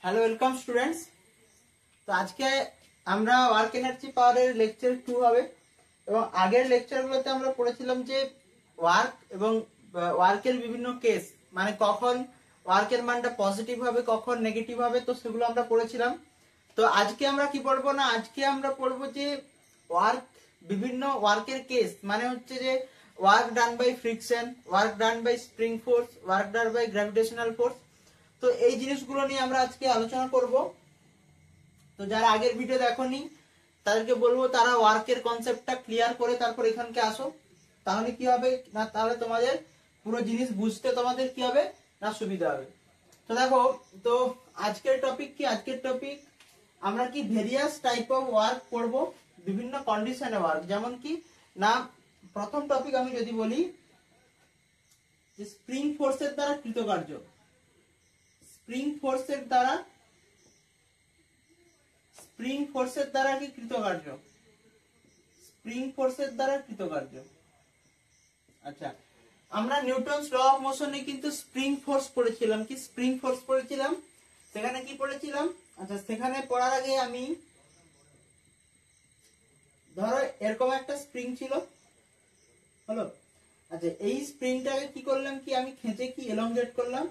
Hello welcome students. তো আজকে আমরা ওয়ার্ক এনার্জি পাওয়ারের লেকচার 2 হবে এবং আগের লেকচারগুলোতে আমরা পড়েছিলাম যে ওয়ার্ক এবং ওয়ার্কের বিভিন্ন কেস, মানে কখন ওয়ার্কের মানটা পজিটিভ হবে কখন নেগেটিভ হবে, তো সেগুলো আমরা পড়েছিলাম। তো আজকে আমরা কি পড়বো না, আজকে আমরা পড়বো যে ওয়ার্ক, বিভিন্ন ওয়ার্কের কেস, মানে হচ্ছে যে work done by friction, work done by spring force, work done by gravitational force. তো এই জিনিসগুলো নিয়ে আমরা আজকে আলোচনা করব। তো যারা আগের ভিডিও দেখোনি তাদেরকে বলবো তারা ওয়ার্কের কনসেপ্টটা ক্লিয়ার করে তারপর এখানকে আসো, তাহলে কি হবে না, তাহলে তোমাদের পুরো জিনিস বুঝতে তোমাদের কি হবে না, সুবিধা হবে। তো দেখো, তো আজকের টপিক কি, আজকের টপিক আমরা কি ভেরিয়াস টাইপ অফ ওয়ার্ক করব, বিভিন্ন কন্ডিশনে ওয়ার্ক। যেমন কি না, প্রথম টপিক আমি যদি বলি যে স্প্রিং ফোর্সের দ্বারা কৃতকার্য, স্প্রিং ফোর্সের দ্বারা, স্প্রিং ফোর্সের দ্বারা কি কৃতকার্য, স্প্রিং ফোর্সের দ্বারা কৃতকার্য। আচ্ছা, আমরা নিউটনস ল অফ মোশনে কিন্তু স্প্রিং ফোর্স পড়েছিলাম, কি স্প্রিং ফোর্স পড়েছিলাম, সেখানে কি পড়েছিলাম। আচ্ছা, সেখানে পড়ার আগে আমি ধরো এরকম একটা স্প্রিং ছিল, হলো। আচ্ছা, এই স্প্রিংটাকে কি করলাম, কি আমি খেঁচে কি এলংগেট করলাম,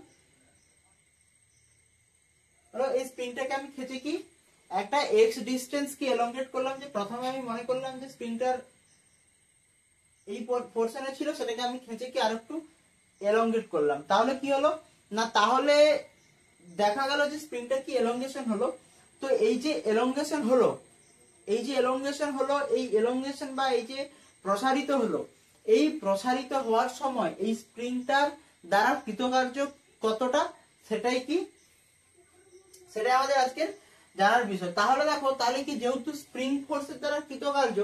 হলো। এই স্প্রিংটাকে আমি খেঁচে কি একটা এক্স ডিস্টেন্স কি এলংগেট করলাম, যে প্রথমে আমি মনে করলাম যে স্প্রিংটার এই পোরশনে ছিল, সেটাকে আমি খেঁচে কি আরেকটু এলংগেট করলাম। তাহলে কি হলো না, তাহলে দেখা গেল যে স্প্রিংটার কি এলংগেশন হলো। তো এই যে এলংগেশন হলো, এই যে এলংগেশন হলো, এই এলংগেশন বা এই যে প্রসারিত হলো, এই প্রসারিত হওয়ার সময় এই স্প্রিংটার দ্বারা কৃতকার্য কতটা, সেটাই কি, সেটাই আমাদের আজকের জানার বিষয়। তাহলে দেখো, তাহলে কি যেহেতু স্প্রিং ফোর্সের দ্বারা কৃতকার্য,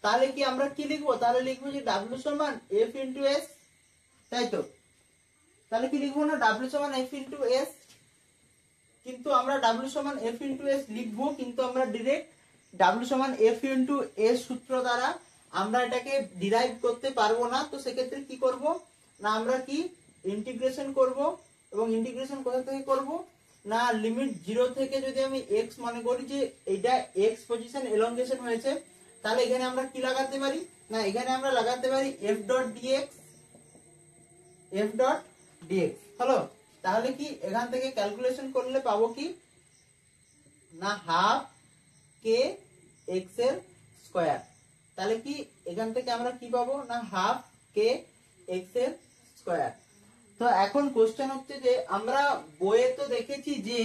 তাহলে কি আমরা কি লিখবো, তাহলে লিখবো যে W সমান F ইন্টু S, তাই তো। তাহলে কি লিখবো না, W সমান F ইন্টু S, কিন্তু আমরা W সমান F ইন্টু S লিখবো, কিন্তু আমরা ডিরেক্ট W সমান F ইন্টু S সূত্র দ্বারা আমরা এটাকে ডিরাইভ করতে পারবো না। তো সেক্ষেত্রে কি করব না, আমরা কি ইন্টিগ্রেশন করব, এবং ইন্টিগ্রেশন কোথা থেকে করব না, লিমিট 0 থেকে যদি আমি x মনে করি যে এটা x পজিশন এলংগেশন হয়েছে, তাহলে এখানে আমরা কি লাগাতে পারি না, এখানে আমরা লাগাতে পারি f dot dx, f dot dx, হলো। তাহলে কি এখান থেকে ক্যালকুলেশন করলে পাবো কি না, হাফ কে এক্স এর স্কয়ার। তাহলে কি এখান থেকে আমরা কি পাবো না, হাফ কে এক্স এর স্কয়ার। তো এখন কোশ্চেন হচ্ছে যে আমরা বইয়ে তো দেখেছি যে,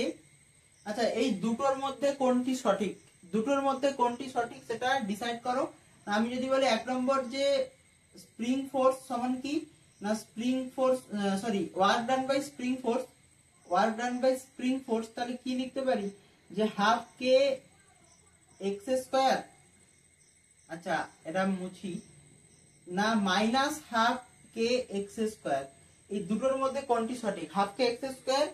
আচ্ছা এই দুটোর মধ্যে কোনটি সঠিক, দুটোর মধ্যে কোনটি সঠিক সেটা ডিসাইড করো। আমি যদি বলি 1 নম্বর যে স্প্রিং ফোর্স সমান কি না, spring force sorry work done by spring force, work done by spring force, তাহলে কি লিখতে পারি যে হাফ কে এক্স স্কয়ার। আচ্ছা এটা মুছি না, minus half k x square. এই দুটোর মধ্যে কোনটি সঠিক, হাফ কে এক্স স্কয়ার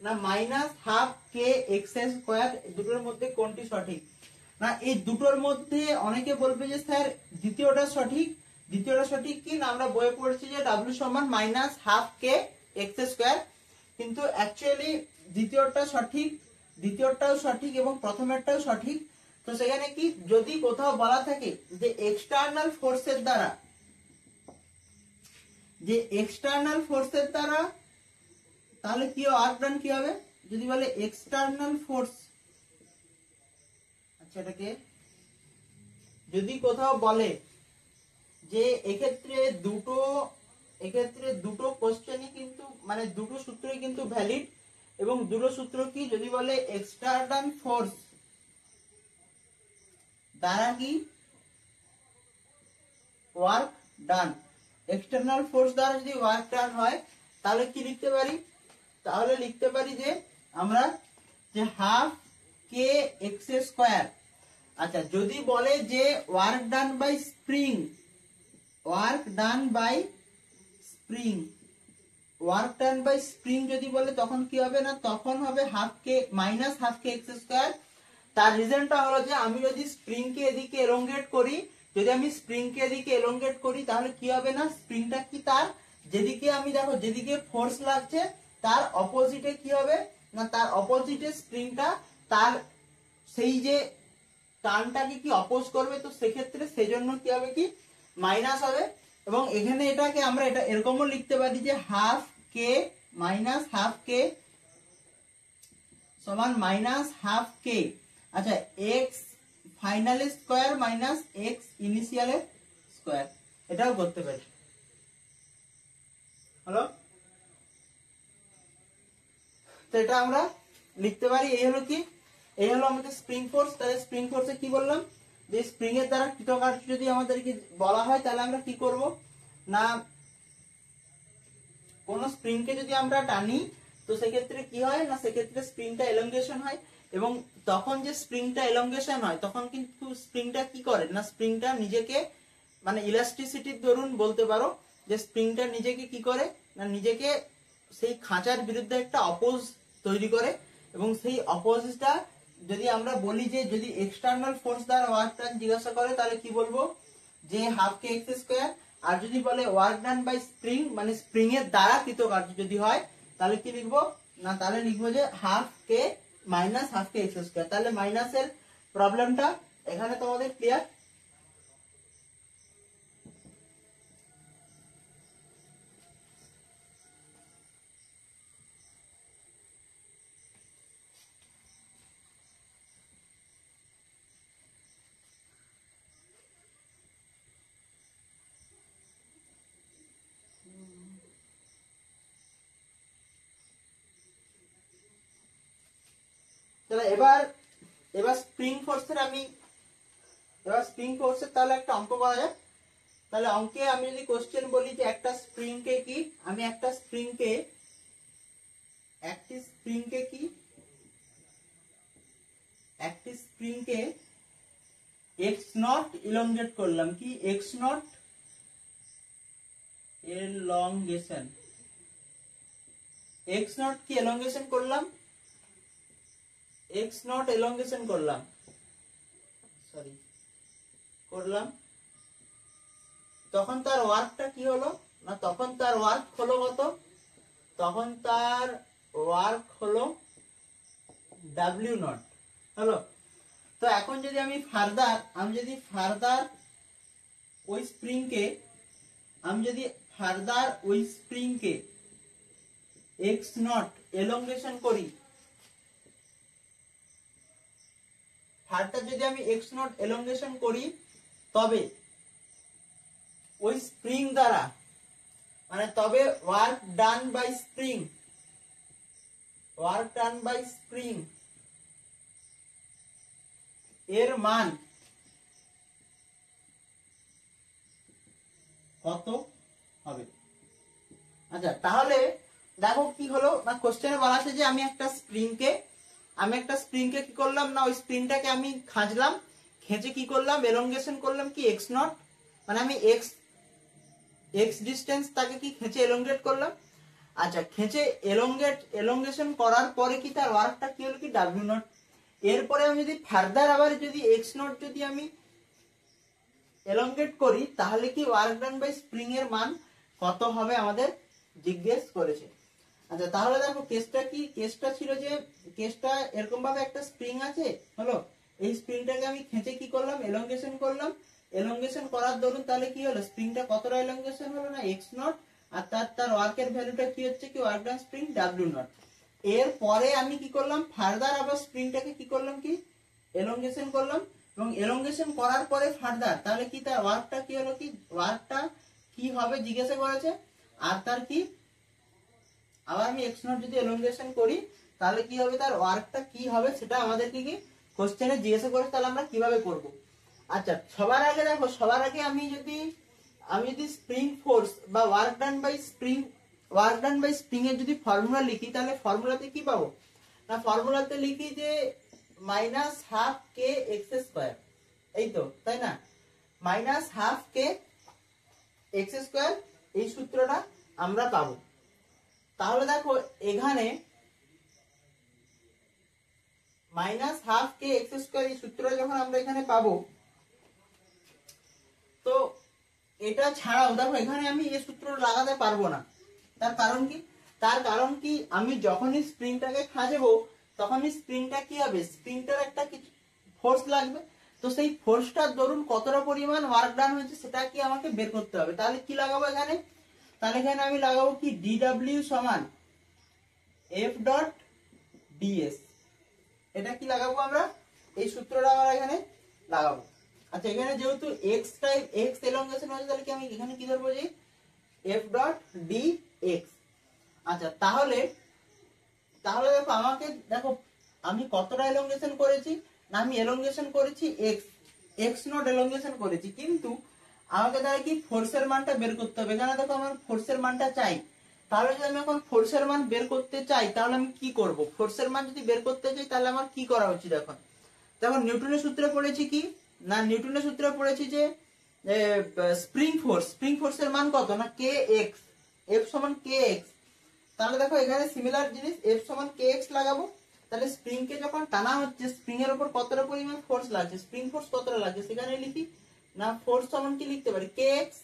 না minus half k x square, দুটোর মধ্যে কোনটি সঠিক না। এই দুটোর মধ্যে অনেকে বলবে যে স্যার দ্বিতীয়টা সঠিক, দ্বিতীয়টা সঠিক কি না, আমরা বইয়ে পড়েছি যে W সমান minus half k x square, কিন্তু অ্যাকচুয়ালি দ্বিতীয়টা সঠিক, দ্বিতীয়টাও সঠিক এবং প্রথমেরটাও সঠিক। তো সেখানে কি যদি কোথাও বলা থাকে যে এক্সটার্নাল ফোর্সের দ্বারা, যে এক্সটার্নাল ফোর্সের দ্বারা, তাহলে কি ওয়ার্ক ডান কি হবে, যদি বলে এক্সটার্নাল ফোর্স। আচ্ছা এটাকে যদি কোথাও বলে যে এক্ষেত্রে দুটো কোশ্চেনই কিন্তু, মানে দুটো সূত্রই কিন্তু ভ্যালিড, এবং দুটো সূত্র কি, যদি বলে এক্সটার্নাল ফোর্স দ্বারা কি ওয়ার্ক ডান, এক্সটার্নাল ফোর্স দ্বারা যদি ওয়ার্ক ডান হয়, তাহলে কি লিখতে পারি, তাহলে লিখতে পারি যে আমরা যে হাফ কে এক্স স্কয়ার। আচ্ছা যদি বলে যে work done by spring, work done by spring, work done by spring যদি বলে, তখন কি হবে না, তখন হবে হাফ কে minus half k x square. তার রিজনটা হলো যে আমি যদি স্প্রিং কে এদিকে এলংগেট করি, যদি আমি স্প্রিং কে এদিকে এলংগেট করি, তাহলে কি হবে না, স্প্রিংটা কি তার যেদিকে আমি দেখো যেদিকে ফোর্স লাগছে তার অপোজিটে কি হবে না তার অপোজিটে স্প্রিংটা তার সেই যে টার্নটাকে কি অপোজ করবে, তো সেক্ষেত্রে সেজন্য কি হবে, কি মাইনাস হবে। এবং এখানে এটাকে আমরা এটা এরকমও লিখতে পারি যে হাফ কে মাইনাস হাফ কে সমান মাইনাস হাফ কে, আচ্ছা X final square minus X ইনিশিয়ালের স্কোয়ার, এটাও করতে পারি। হলো, তো এটা আমরা লিখতে পারি। এই হলো কি, এই হলো আমাদের স্প্রিং ফোর্স। তাহলে স্প্রিং ফোর্সে কি বললাম, যে স্প্রিং এর দ্বারা কৃতকার্য যদি আমাদেরকে বলা হয় তাহলে আমরা কি করব না, কোন স্প্রিংকে যদি আমরা টানি তো সেক্ষেত্রে কি হয় না, সেক্ষেত্রে স্প্রিংটা এলংগেশন হয়। এবং তখন যে স্প্রিংটা এলংগেশন হয় তখন কিন্তু স্প্রিংটা কি করে না, স্প্রিংটা নিজেকে মানে ইলাস্টিসিটির দরুন বলতে পারো যে স্প্রিংটা নিজেকে কি করে না, নিজেকে সেই খাঁচার বিরুদ্ধে একটা অপোজ তৈরি করে। এবং সেই অপোজটা যদি আমরা বলি যে যদি এক্সটার্নাল ফোর্স দ্বারা ওয়ার্ক ডান জিজ্ঞাসা করে তাহলে কি বলবো, যে হাফ কে এক্স স্কোয়ার। আর যদি বলে ওয়ার্ক ডান বাই স্প্রিং মানে স্প্রিং এর দ্বারা কৃতকার্য যদি হয় তাহলে কি লিখবো না, তাহলে লিখবো যে হাফ কে minus half k x square. তাহলে মাইনাসের প্রবলেমটা এখানে তোমাদের ক্লিয়ার। তাহলে এবার স্প্রিং ফোর্সের তাহলে একটা অঙ্ক করা যাক। তাহলে অঙ্কে আমি যদি কোশ্চেন বলি যে একটা স্প্রিংকে কি, আমি একটি স্প্রিংকে এক্স নট ইলংগেট করলাম, কি x not elongation, x not কি এলংগেশন করলাম, এক্স নট এলংগেশন করলাম, তখন তার ওয়ার্কটা কি হলো না, তখন তার ওয়ার্ক হলো কত, তখন তার ওয়ার্ক হলো ডাব্লিউ নট হলো। তো এখন যদি আমি ফার্দার ওই স্প্রিংকে এক্স নট এলংগেশন করি, ফার্দার যদি আমি এক্স নট এলংগেশন করি তবে ওই স্প্রিং দ্বারা মানে তবে ওয়ার্ক ডান বাই স্প্রিং এর মান কত হবে। আচ্ছা তাহলে দেখো কি হলো না, কোশ্চেনে বলা আছে যে আমি একটা স্প্রিংকে কি করলাম না, ওই স্প্রিংটাকে আমি খাঁজলাম, খেঁচে কি করলাম এলংগেশন করলাম কি এক্স নট, মানে আমি এক্স ডিস্টেন্স তাকে কি খেঁচে এলংগেট করলাম। আচ্ছা খেঁচে এলংগেশন করার পরে কি তার ওয়ার্কটা কি হলো কি ডাব্লিউ নট। এরপরে আমি যদি ফার্দার আবার যদি এক্স নট যদি আমি এলংগেট করি তাহলে কি ওয়ার্ক ডান বাই স্প্রিং এর মান কত হবে আমাদের জিজ্ঞেস করেছে। আচ্ছা তাহলে দেখো কেসটা ছিল যে কেসটা এরকম ভাবে একটা স্প্রিং আছে হলো, এই স্প্রিংটাকে আমি খেঁচে কি করলাম এলংগেশন করলাম, এলংগেশন করার দরুন তাহলে কি হলো স্প্রিংটা কতটা এলংগেশন হলো না এক্স নট, আর তার ওয়ার্কের ভ্যালুটা কি হচ্ছে কি work done spring W not. এরপরে আমি কি করলাম ফার্দার আবার স্প্রিংটাকে কি করলাম কি এলংগেশন করলাম, এবং এলংগেশন করার পরে ফার্দার তাহলে কি তার ওয়ার্কটা কি হলো কি ওয়ার্কটা কি হবে জিজ্ঞাসা করেছে। আর তার কি আবার আমি এক্স নট যদি এলংগেশন করি তাহলে কি হবে তার ওয়ার্কটা কি হবে সেটা আমাদেরকে কি কোশ্চেনে জিজ্ঞাসা করেছে, তাহলে আমরা কিভাবে করব। আচ্ছা সবার আগে আমি যদি স্প্রিং ফোর্স বা ওয়ার্ক ডান বাই স্প্রিং এর যদি ফর্মুলা লিখি তাহলে ফর্মুলাতে কি পাবো না, ফর্মুলাতে লিখি যে minus half k x square, এই তো তাই না, minus half k x square, এই সূত্রটা আমরা পাবো। তাহলে দেখো এখানে minus half k x square এই সূত্রটা যখন আমরা এখানে পাবো, তো এটা ছাড়াও দেখো এখানে আমি এই সূত্র লাগাতে পারবো না। তার কারণ কি তার কারণ কি, আমি যখনই স্প্রিংটাকে খাঁজবো তখনই স্প্রিংটা কি হবে, স্প্রিংটার একটা কিছু ফোর্স লাগবে। তো সেই ফোর্সটার দরুন কতটা পরিমাণ ওয়ার্ক ডান হয়েছে সেটা কি আমাকে বের করতে হবে। তাহলে কি লাগাবো এখানে, তাহলে এখানে আমি লাগাবো কি ডিডব্লিউ সমান এফ ডট ডিএস। এটা কি লাগাবো আমরা, এই সূত্রটা আমরা এখানে লাগাবো। আচ্ছা এখানে যেহেতু এক্স টাইপ এক্স এলংগেশন হয়েছে, তাহলে কি আমি এখানে কি ধরবো যে এফ ডট ডি এক্স। আচ্ছা তাহলে তাহলে দেখো আমাকে দেখো আমি কতটা এলংগেশন করেছি, না আমি এলংগেশন করেছি এক্স, এক্স নট এলংগেশন করেছি, কিন্তু আমাকে তাহলে কি ফোর্সের মানটা বের করতে হবে। এখানে দেখো আমার ফোর্সের মানটা চাই, তাহলে যদি আমি এখন ফোর্সের মান বের করতে চাই তাহলে আমি কি করব, ফোর্সের মান যদি বের করতে চাই তাহলে আমার কি করা উচিত। এখন দেখো নিউটনের সূত্রে পড়েছি কি, না নিউটনের সূত্রে পড়েছি যে স্প্রিং ফোর্সের মান কত, না কে এক্স, এফ সমান কে এক্স। তাহলে দেখো এখানে সিমিলার জিনিস এফ সমান কে এক্স লাগাবো। তাহলে স্প্রিং কে যখন টানা হচ্ছে স্প্রিং এর উপর কতটা পরিমাণ ফোর্স লাগছে, স্প্রিং ফোর্স কতটা লাগছে সেখানে লিখি, না ফোর্স সমান কি লিখতে পারি কে এক্স।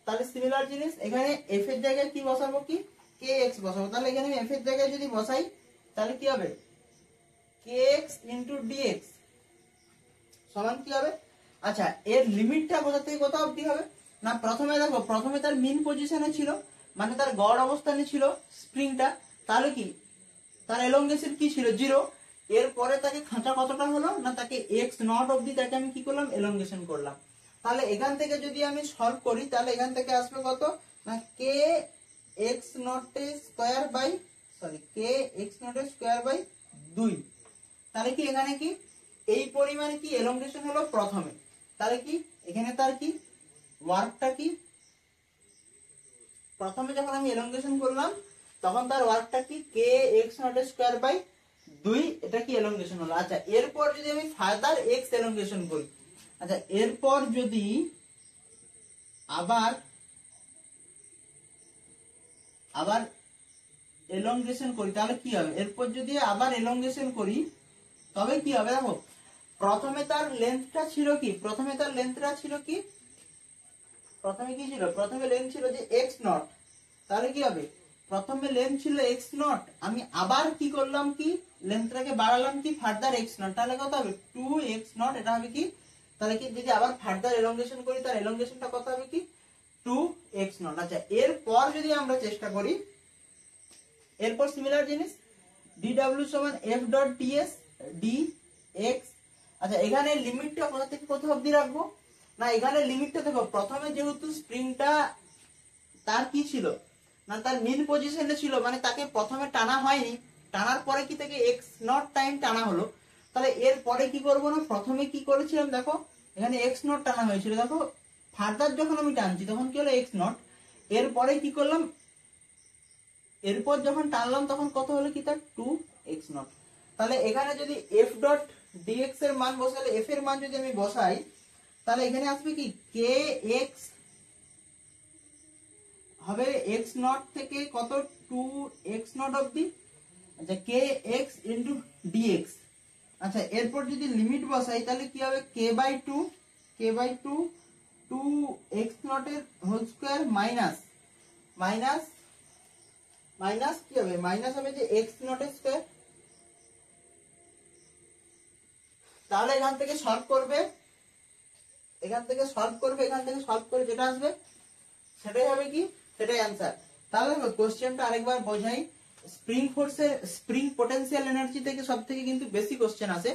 তাহলে সিমিলার জিনিস এখানে এফ এর জায়গায় কি বসাবো, কি কে এক্স বসাবো। তাহলে এখানে আমি এফ এর জায়গায় যদি বসাই তাহলে কি হবে কে এক্স ইন্টু ডিএক্স সমান কি হবে। আচ্ছা এর লিমিটটা কোথা থেকে কোথা অবধি হবে, না প্রথমে দেখো প্রথমে তার মিন পজিশনে ছিল, মানে তার গড় অবস্থানে ছিল স্প্রিংটা, তাহলে কি তার এলংগেশন কি ছিল 0। এরপরে তাকে খাঁচা কতটা হলো, না তাকে এক্স নট অবধি তাকে আমি কি করলাম এলংগেশন করলাম। তাহলে এখান থেকে যদি আমি সলভ করি তাহলে এখান থেকে আসবে কত, না K X naught square by K X naught square by 2। তাহলে কি এখানে কি এই পরিমাণে কি এলংগেশন হলো প্রথমে, তাহলে কি এখানে তার কি ওয়ার্কটা কি, প্রথমে যখন আমি এলংগেশন করলাম তখন তার ওয়ার্কটা কি কে এক্স নট স্কয়ার বাই 2, এটা কি এলংগেশন হলো। আচ্ছা এরপর যদি আমি ফার্দার এক্স এলংগেশন করি, আচ্ছা এরপর যদি আবার আবার এলংগেশন করি তাহলে কি হবে, এরপর যদি আবার এলংগেশন করি তবে কি হবে। দেখো প্রথমে তার লেন্থটা ছিল কি, প্রথমে তার লেন্থটা ছিল কি, প্রথমে কি ছিল, প্রথমে লেন্থ ছিল যে এক্স নট। তাহলে কি হবে, প্রথমে লেন্থ ছিল এক্স নট, আমি আবার কি করলাম কি লেন্থটাকে বাড়ালাম কি ফার্দার এক্স নট, তাহলে কত হবে 2x নট। এটা হবে কি, তাহলে কি যদি আবার ফার্দার এলংগেশন করি তার এলংগেশনটা কত হবে কি 2x নট। আচ্ছা এরপর যদি আমরা চেষ্টা করি, এরপর সিমিলার জিনিস dw সমান f ডট ds dx। আচ্ছা এখানে লিমিটটা কোথা থেকে কোথা অবধি রাখবো, না এখানে লিমিটটা দেখো প্রথমে যেহেতু স্প্রিংটা তার কি ছিল, না তার মিন পজিশনে ছিল, মানে তাকে প্রথমে টানা হয়নি, টানার পরে কি থেকে এক্স নট টাইম টানা হলো। তাহলে এর পরে কি করব, না প্রথমে কি করেছিলাম দেখো এখানে এক্স নট টানা হয়েছিল, দেখো ফার্দার যখন আমি টানছি তখন কি হলো এক্স নট, এরপরে কি করলাম এরপর যখন টানলাম তখন কত হলো কি তার 2x নট। তাহলে এখানে যদি f ডট dx এর মান বসালে, f এর মান যদি আমি বসাই তাহলে এখানে আসবে কি kx হবে x নট থেকে কত 2x নট অবধি, আচ্ছা kx ইন্টু dx। আচ্ছা এরপর যদি লিমিট বসাই তাহলে কি হবে k/2 2x নট এর whole square minus minus minus কি হবে, মাইনাস হবে যে x নট স্কয়ার। তাহলে এখান থেকে সলভ করবে, এখান থেকে সলভ করে যেটা আসবে সেটাই হবে কি, সেটাই অ্যান্সার। তাহলে কোশ্চেনটা আরেকবার বোঝাই, স্প্রিং ফোর্সের স্প্রিং পটেনশিয়াল এনার্জি থেকে সবথেকে কিন্তু বেশি কোশ্চেন আসে,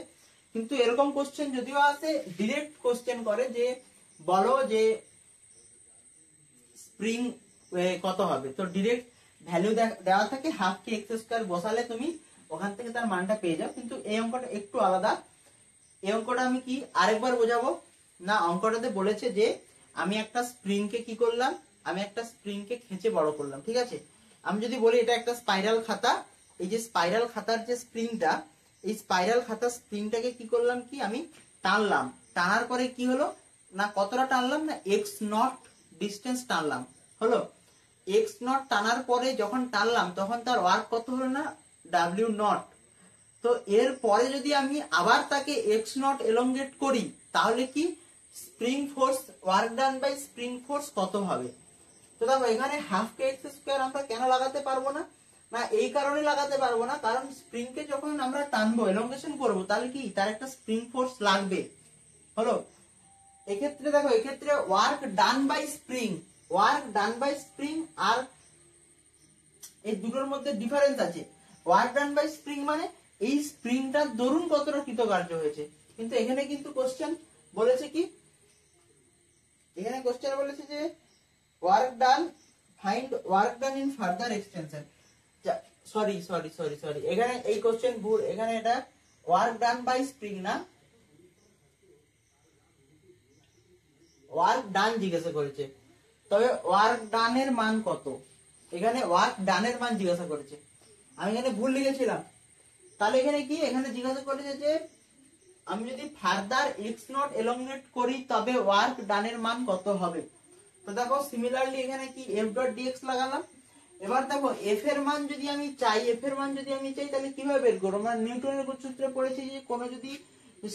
কিন্তু এরকম কোশ্চেন যদিও আসে ডাইরেক্ট কোশ্চেন করে যে বলো যে স্প্রিং কত হবে, তো ডাইরেক্ট ভ্যালু দেওয়া থাকে হাফ কে এক্স স্কয়ার বসালে তুমি ওখান থেকে তার মানটা পেয়ে যাও। কিন্তু এই অঙ্কটা একটু আলাদা, এই অঙ্কটা আমি কি আরেকবার বোঝাবো, না অঙ্কটাতে বলেছে যে আমি একটা স্প্রিং কে কি করলাম, আমি একটা স্প্রিং কে খেঁচে বড় করলাম, ঠিক আছে। আমি যদি বলি এটা একটা স্পাইরাল খাতা, এই যে স্পাইরাল খাতার যে স্প্রিংটা, এই স্পাইরাল খাতার স্প্রিংটাকে কি করলাম কি আমি টানলাম, টানার পরে কি হলো, না কতটা টানলাম, না এক্স নট ডিস্টেন্স টানলাম, হলো এক্স নট টানার পরে যখন টানলাম তখন তার ওয়ার্ক কত হলো, না ডাব্লিউ নট। তো এর পরে যদি আমি আবার তাকে এক্স নট এলংগেট করি তাহলে কি spring force work done by spring force কত হবে। তো দেখো এখানে হাফ কে এক্স স্কয়ার আমরা কেন লাগাতে পারবো না, না এই কারণে লাগাতে পারবো না, কারণ স্প্রিং কে যখন আমরা টানবো এলংগেশন করবো তাহলে কি তার একটা স্প্রিং ফোর্স লাগবে। হলো, এক্ষেত্রে দেখো এক্ষেত্রে ওয়ার্ক ডান বাই স্প্রিং আর এই দুটোর মধ্যে ডিফারেন্স আছে। ওয়ার্ক ডান বাই স্প্রিং মানে এই স্প্রিংটার দরুন কতটা কৃতকার্য হয়েছে, কিন্তু এখানে কিন্তু কোশ্চেন বলেছে কি, এখানে কোশ্চেন বলেছে যে work done, find work done in further extension. Sorry, এখানে এই কোশ্চেন ভুল, এখানে এটা ওয়ার্ক ডান বাই স্প্রিং না, ওয়ার্ক ডান জিজ্ঞাসা করেছে। তবে ওয়ার্ক ডানের মান কত, এখানে ওয়ার্ক ডানের মান জিজ্ঞাসা করেছে, আমি এখানে ভুল লিখেছিলাম। তাহলে এখানে কি, এখানে জিজ্ঞাসা করেছে যে আমি যদি ফার্দার এক্স নট এলংগেট করি তবে ওয়ার্ক ডানের মান কত হবে। তো দেখো সিমিলারলি এখানে কি এফ ডট ডিএক্স লাগালাম। এবার দেখো এফ এর মান যদি আমি চাই, তাহলে কিভাবে বের করবো? আমরা নিউটনের সূত্রে পড়েছি যে কোনো যদি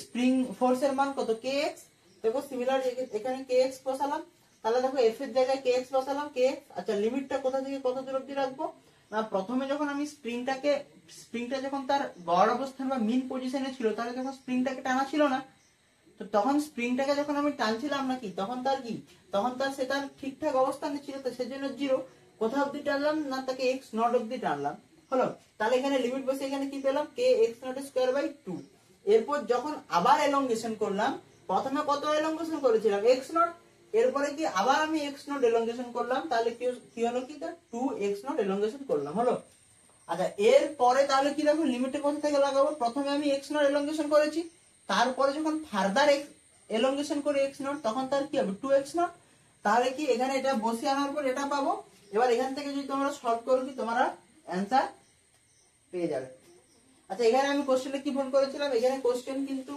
স্প্রিং ফোর্স এর মান কত, কে এক্স। দেখো সিমিলারলি এখানে কে এক্স বসালাম, তাহলে দেখো এফ এর জায়গায় কে এক্স বসালাম, কে এক্স। আচ্ছা লিমিটটা কোথা থেকে কত দূর অব্দি রাখবো না, প্রথমে যখন আমি স্প্রিংটা যখন তার গড় অবস্থান বা মিন পজিশনে ছিল, তাহলে যখন স্প্রিংটাকে টানা ছিল না, তো তখন স্প্রিংটাকে যখন আমি টানছিলাম নাকি, তখন তার সে তার ঠিকঠাক অবস্থানে ছিল, তো সেজন্য জিরো। কোথা অব্দি টানলাম না, তাকে এক্স নট অব্দি টানলাম। হলো, তাহলে এখানে লিমিট বসে এখানে কি পেলাম, কে এক্স নট স্কোয়ার বাই 2। এরপর যখন আবার এলংগেশন করলাম, প্রথমে কত এলংগেশন করেছিলাম, এক্স নট, এরপরে কি আবার আমি এক্স নট এলংগেশন করলাম, তাহলে কি হলো কি, 2 এক্স নট এলংগেশন করলাম। হলো, আচ্ছা এরপরে তাহলে কি দেখো লিমিটে কোথা থেকে লাগাবো, প্রথমে আমি এক্স নট এলংগেশন করেছি, তারপরে যখন ফার্দার এলংগেশন করে এক্স নট, তখন তার কি হবে 2 এক্স নট। তাহলে কি এখানে এটা বসিয়ে আনার পর এটা পাবো। এবার এখান থেকে যদি তোমরা সলভ করো কি তোমরা অ্যান্সার পেয়ে যাবে। আচ্ছা এখানে আমি কোশ্চেনে কি ভুল করেছিলাম, এখানে কোশ্চেন কিন্তু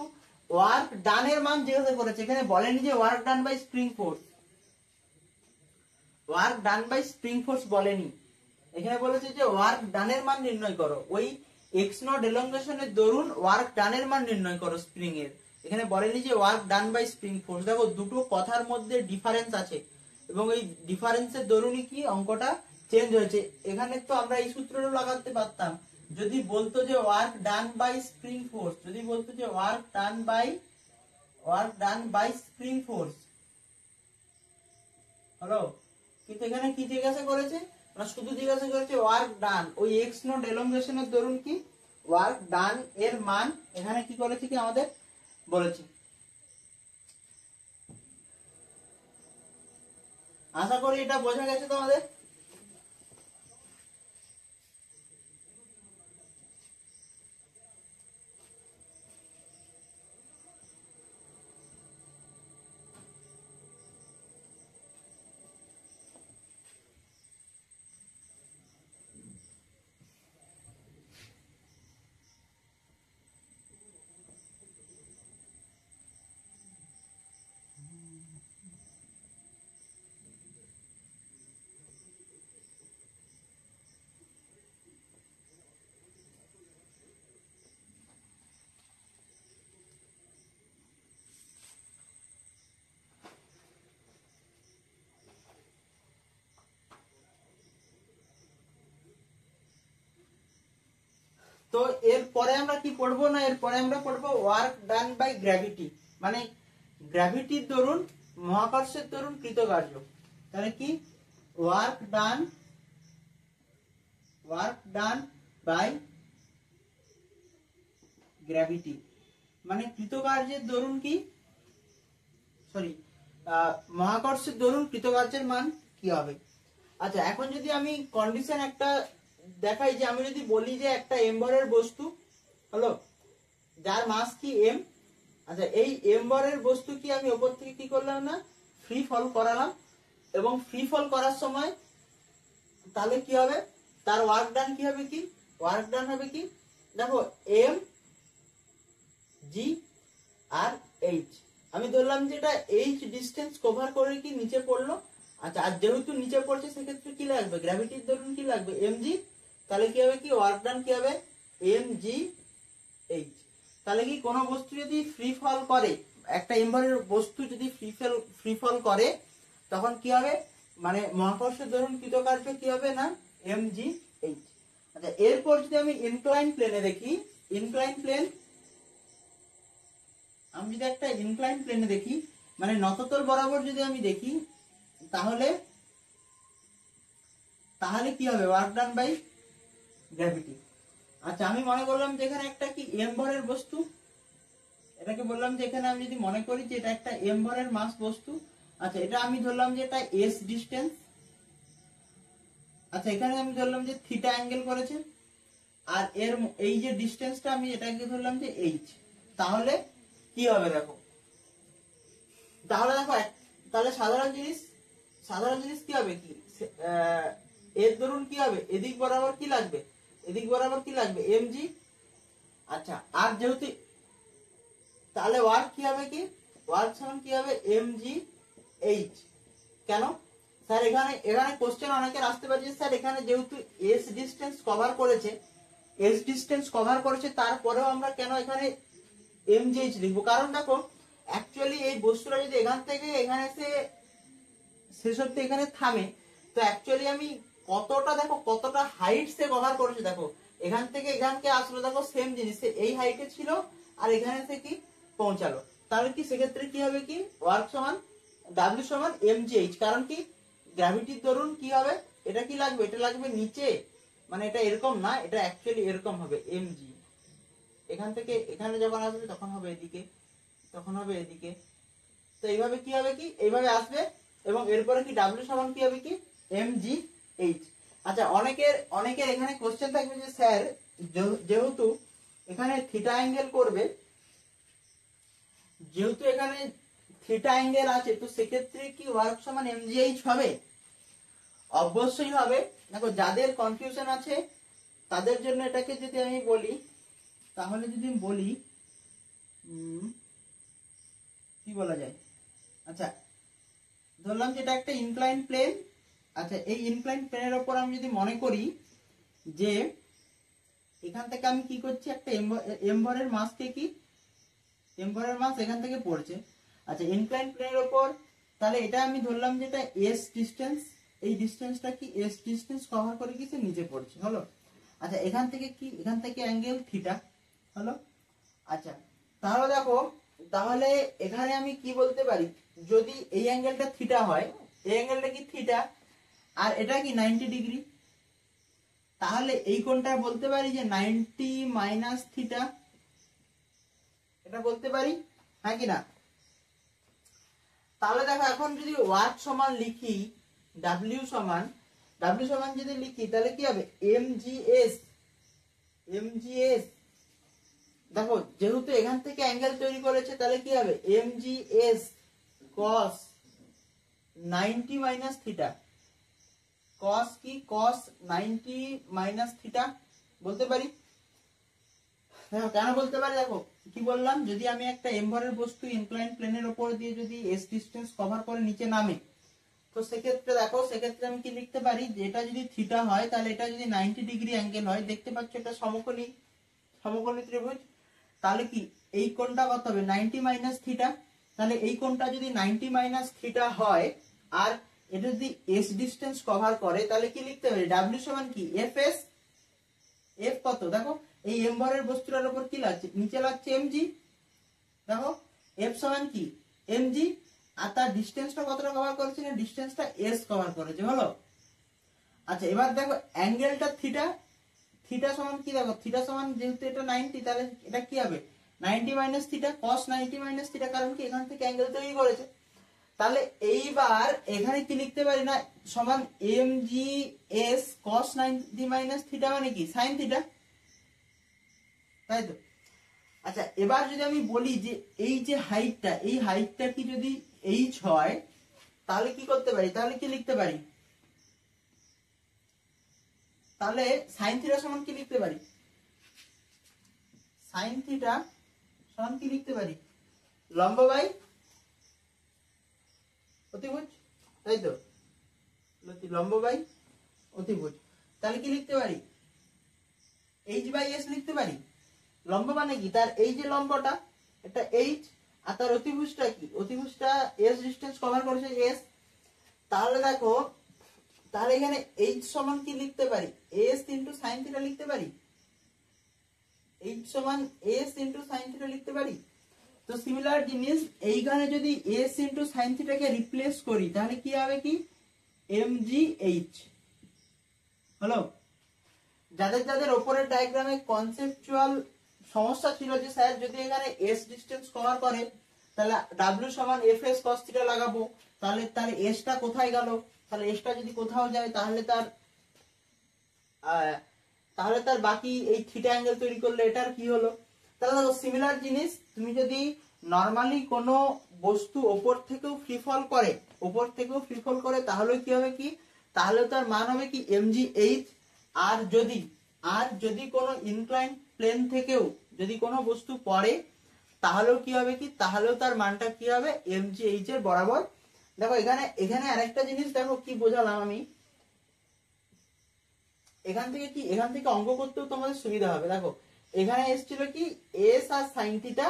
ওয়ার্ক ডানের মান জিজ্ঞাসা করেছে, এখানে বলেনি যে work done by spring force, বলেনি। এখানে বলেছে যে ওয়ার্ক ডানের মান নির্ণয় করো, ওই এক্স নট এলংগেশনের দরুন ওয়ার্ক ডানের মান নির্ণয় করো স্প্রিং এর। এখানে বলেনি যে work done by spring force. দেখো দুটো কথার মধ্যে ডিফারেন্স আছে এবং এই ডিফারেন্সের দরুনই কি অঙ্কটা চেঞ্জ হয়েছে। এখানে তো আমরা এই সূত্রটা লাগাতে পারতাম, যদি বলতো যে work done by spring force, যদি বলতো যে work done by spring force. হলো, কিন্তু এখানে কি জিজ্ঞাসা করেছে না, শুধু জিজ্ঞাসা করেছে ওয়ার্ক ডান, ওই এক্স নট এলংগেশনের দরুন কি ওয়ার্ক ডান এর মান এখানে কি করেছে কি আমাদের বলেছে। আশা করি এটা বোঝা গেছে তোমাদের। তো এরপরে আমরা কি পড়বো না, এরপরে আমরা পড়বো ওয়ার্ক ডান বাই গ্র্যাভিটি, মানে গ্র্যাভিটির দরুন মহাকর্ষের দরুন কৃতকার্য। তাহলে কি ওয়ার্ক ডান বাই গ্র্যাভিটি, মানে কৃতকার্যের দরুন কি, সরি মহাকর্ষের দরুন কৃতকার্যের মান কি হবে। আচ্ছা এখন যদি আমি কন্ডিশন একটা দেখাই, যে আমি যদি বলি যে একটা এমবরের বস্তু, হলো যার মাস কি এম, আচ্ছা এই এমবরের বস্তু কি আমি ওপর থেকে কি করলাম না ফ্রি ফল করালাম, এবং ফ্রি ফল করার সময় তাহলে কি হবে, তার ওয়ার্ক ডান কি হবে, কি ওয়ার্ক ডান হবে কি, দেখো এম জি আর এইচ, আমি ধরলাম যে এটা এইচ ডিস্টেন্স কভার করে কি নিচে পড়লো। আচ্ছা আর যেহেতু নিচে পড়ছে সেক্ষেত্রে কি লাগবে, গ্র্যাভিটির ধরুন কি লাগবে এমজি, তাহলে কি হবে কি ওয়ার্ক ডান কি হবে এম জি এইচ। তাহলে কি কোনো বস্তু যদি ফ্রি ফল করে, একটা এমবরের বস্তু যদি ফ্রি ফল করে, তখন কি হবে, মানে মহাকর্ষের দরুন কৃতকার্য কি হবে না এম জি এইচ। আচ্ছা এরপর যদি আমি ইনক্লাইন প্লেনে দেখি, ইনক্লাইন প্লেন, আমি যদি একটা ইনক্লাইন প্লেনে দেখি মানে নততল বরাবর যদি আমি দেখি, তাহলে তাহলে কি হবে, ওয়ার্ক ডান বাই গ্র্যাভিটি। আচ্ছা আমি মনে করলাম যে এখানে একটা কি এম ভরের বস্তু, এটাকে বললাম যে এখানে আমি যদি মনে করি যে এটা একটা এম ভরের মাস বস্তু। আচ্ছা এটা আমি ধরলাম যে এটা এস ডিস্টেন্স। আচ্ছা এখানে আমি ধরলাম যে থিটা অ্যাঙ্গেল করেছে, আর এর এই যে ডিস্টেন্সটা আমি এটাকে ধরলাম যে এইচ। তাহলে কি হবে দেখো, তাহলে দেখো তাহলে সাধারণ জিনিস কি হবে, কি এর ধরুন কি হবে, এদিক বরাবর কি লাগবে, এদিক বরাবর কি লাগবে এমজি। আচ্ছা আর যেহেতু তাহলে ওয়ার্ক কি হবে, কি ওয়ার্ক সমান কি হবে এমজি এইচ। কেন স্যার, এখানে এখানে কোশ্চেন অনেকের আসতে পারে যে স্যার এখানে যেহেতু এস ডিস্টেন্স কভার করেছে, তারপরেও আমরা কেন এখানে এমজিএইচ লিখবো। কারণ দেখো অ্যাকচুয়ালি এই বস্তুটা যদি এখান থেকে এখানে এসে শেষ অব্দি এখানে থামে, তো অ্যাকচুয়ালি আমি কতটা দেখো কতটা হাইট সে কভার করেছে। দেখো এখান থেকে এখানকে আসলো, দেখো সেম জিনিস, এই হাইটে ছিল আর এখানে এসে কি পৌঁছালো। তাহলে কি সেক্ষেত্রে কি হবে, কি ওয়ার্ক সমান ডাব্লিউ সমান এমজিএইচ। কারণ কি গ্র্যাভিটির দরুন কি হবে, এটা কি লাগবে, এটা লাগবে নিচে, মানে এটা এরকম না, এটা অ্যাকচুয়ালি এরকম হবে এমজি। এখান থেকে এখানে যখন আসবে তখন হবে এদিকে, তখন হবে এদিকে। তো এইভাবে কি হবে, কি এইভাবে আসবে, এবং এরপরে কি ডাব্লিউ সমান কি হবে, কি এমজিএইচ। আচ্ছা অনেকের এখানে কোশ্চেন থাকবে যে স্যার যেহেতু এখানে থিটা অ্যাঙ্গেল করবে, যেহেতু এখানে থিটা অ্যাঙ্গেল আছে, তো সেক্ষেত্রে কি ওয়ার্ক সমান এমজিএইচ হবে? অবশ্যই হবে। দেখো যাদের কনফিউশন আছে তাদের জন্য এটাকে যদি আমি বলি, তাহলে যদি আমি বলি কি বলা যায়। আচ্ছা ধরলাম যে এটা একটা ইনক্লাইন প্লেন। আচ্ছা এই ইনক্লাইন প্লেনের ওপর আমি যদি মনে করি যে এখান থেকে আমি কি করছি, একটা এমভরের মাসকে কি এমভরের মাস এখান থেকে পড়ছে। আচ্ছা ইনক্লাইন প্লেনের ওপর তাহলে এটা আমি ধরলাম যে এটা এস ডিস্টেন্স, এই ডিস্টেন্সটা কি এস ডিস্টেন্স কভার করে কি সে নিচে পড়ছে, হলো। আচ্ছা এখান থেকে কি, এখান থেকে অ্যাঙ্গেল থিটা, হলো। আচ্ছা তাহলে দেখো, তাহলে এখানে আমি কি বলতে পারি, যদি এই অ্যাঙ্গেলটা থিটা হয়, এই অ্যাঙ্গেলটা কি থিটা, আর এটা কি 90 ডিগ্রি, তাহলে এই কোণটা বলতে পারি যে 90 মাইনাস থিটা, এটা বলতে পারি, হ্যাঁ কি না। তাহলে দেখো এখন যদি ওয়ার্ক সমান লিখি, ডাব্লিউ সমান যদি লিখি, তাহলে কি হবে এমজিএস। দেখো যেহেতু এখান থেকে অ্যাঙ্গেল তৈরি করেছে, তাহলে কি হবে এমজিএস কস 90 মাইনাস থিটা, কস কি কস 90 মাইনাস থিটা বলতে পারি। দেখো কেন বলতে পারি, দেখো কি বললাম, যদি আমি একটা এমভরের বস্তু ইনক্লাইন প্লেনের উপর দিয়ে যদি এস ডিস্টেন্স কভার করে নিচে নামে, তো সেক্ষেত্রে দেখো সেক্ষেত্রে আমি কি লিখতে পারি, যে এটা যদি থিটা হয় তাহলে এটা যদি 90 ডিগ্রি অ্যাঙ্গেল হয়, দেখতে পাচ্ছ এটা সমকোণী ত্রিভুজ, তাহলে কি এই কোণটা কত হবে 90 মাইনাস থিটা। তাহলে এই কোণটা যদি 90 মাইনাস থিটা হয় আর এটা যদি এস ডিস্টেন্স কভার করে, তাহলে কি লিখতে হবে ডাব্লিউ সমান কি এফ এস। এফ কত, দেখো এই এমভরের বস্তুটার উপর কি লাগছে, নিচে লাগছে এমজি, দেখো এফ সমান কি এমজি, আর তার ডিস্টেন্সটা কতটা কভার করেছে না, ডিস্টেন্সটা এস কভার করেছে, হলো। আচ্ছা এবার দেখো অ্যাঙ্গেলটা থিটা সমান কি, দেখো থিটা সমান যেহেতু এটা 90, তাহলে এটা কি হবে 90 minus theta, cos 90 minus theta, কারণ কি এখান থেকে অ্যাঙ্গেল তৈরি করেছে। তাহলে এইবার এখানে কি লিখতে পারি না, সমান এমজিএস cos 90 মাইনাস থিটা মানে কি sin থিটা, তাই তো। আচ্ছা এবার যদি আমি বলি যে এই যে হাইটটা, এই হাইটটা কি যদি এইচ হয়, তাহলে কি করতে পারি, তাহলে কি লিখতে পারি, তাহলে sin থিটা সমান কি লিখতে পারি, sin থিটা সমান কি লিখতে পারি, লম্ব বাই অতিভুজ, তাই তো, লম্ব বাই অতিভুজ। তাহলে কি লিখতে পারি এইচ বাই এস লিখতে পারি। লম্ব মানে কি, তার এই যে লম্বটা এটা এইচ, আর তার অতিভুজটা কি, অতিভুজটা এস ডিস্টেন্স কভার করেছে এস। তাহলে দেখো তাহলে এখানে এইচ সমান কি লিখতে পারি, এস ইন্টু সাইন থিটা লিখতে পারি, এইচ সমান এস ইন্টু সাইন থিটা লিখতে পারি। তো সিমিলার জিনিস এইখানে যদি এস ইন্টু সাইন থিটাকে রিপ্লেস করি তাহলে কি হবে কি এম জি এইচ হলো। যাদের যাদের ওপরের ডায়াগ্রামে কনসেপচুয়াল সমস্যা ছিল যে স্যার যদি এখানে এস ডিসটেন্স কভার করে তাহলে ডাব্লিউ সমান এফ এস কস থিটা লাগাবো, তাহলে তার এসটা কোথায় গেল, তাহলে এসটা যদি কোথাও যায় তাহলে তার বাকি এই থিটা অ্যাঙ্গেল তৈরি করলে এটার কি হলো। তাহলে দেখো সিমিলার জিনিস তুমি যদি নরমালি কোনো বস্তু ওপর থেকেও ফ্রি ফল করে তাহলে কি হবে কি, তাহলে তার মান হবে কি mgh। আর যদি কোনো ইনক্লাইন প্লেন থেকেও যদি কোনো বস্তু পড়ে তাহলেও কি হবে কি, তাহলেও তার মানটা কি হবে mgh এর বরাবর। দেখো এখানে আরেকটা জিনিস দেখো কি বোঝালাম আমি, এখান থেকে অঙ্ক করতেও তোমাদের সুবিধা হবে। দেখো এখানে এসেছিল কি এস আর সাইন থিটা,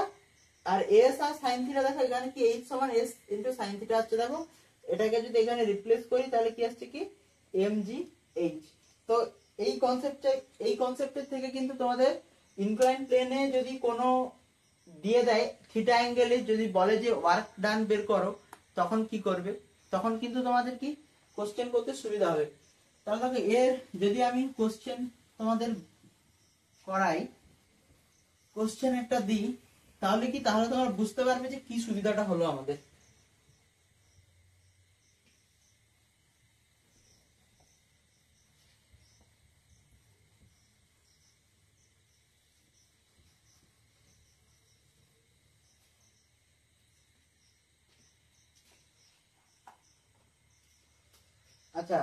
আর এস আর সাইন থিটা দেখো এখানে কি এইচ সমান এস ইন্টু সাইন থিটা আসছে। দেখো এটাকে যদি এখানে রিপ্লেস করি তাহলে কি আসছে কি mgh। তো এই কনসেপ্টের থেকে কিন্তু তোমাদের ইনক্লাইন প্লেনে যদি কোনো দিয়ে দেয় থিটা অ্যাঙ্গেলে যদি বলে যে ওয়ার্ক ডান বের করো তখন কি করবে, তখন কিন্তু তোমাদের কি কোশ্চেন করতে সুবিধা হবে। তাহলে দেখো এর যদি আমি কোশ্চেন তোমাদের করাই, কোশ্চেন একটা দিই তাহলে তোমরা বুঝতে পারবে যে কি সুবিধাটা হলো আমাদের। আচ্ছা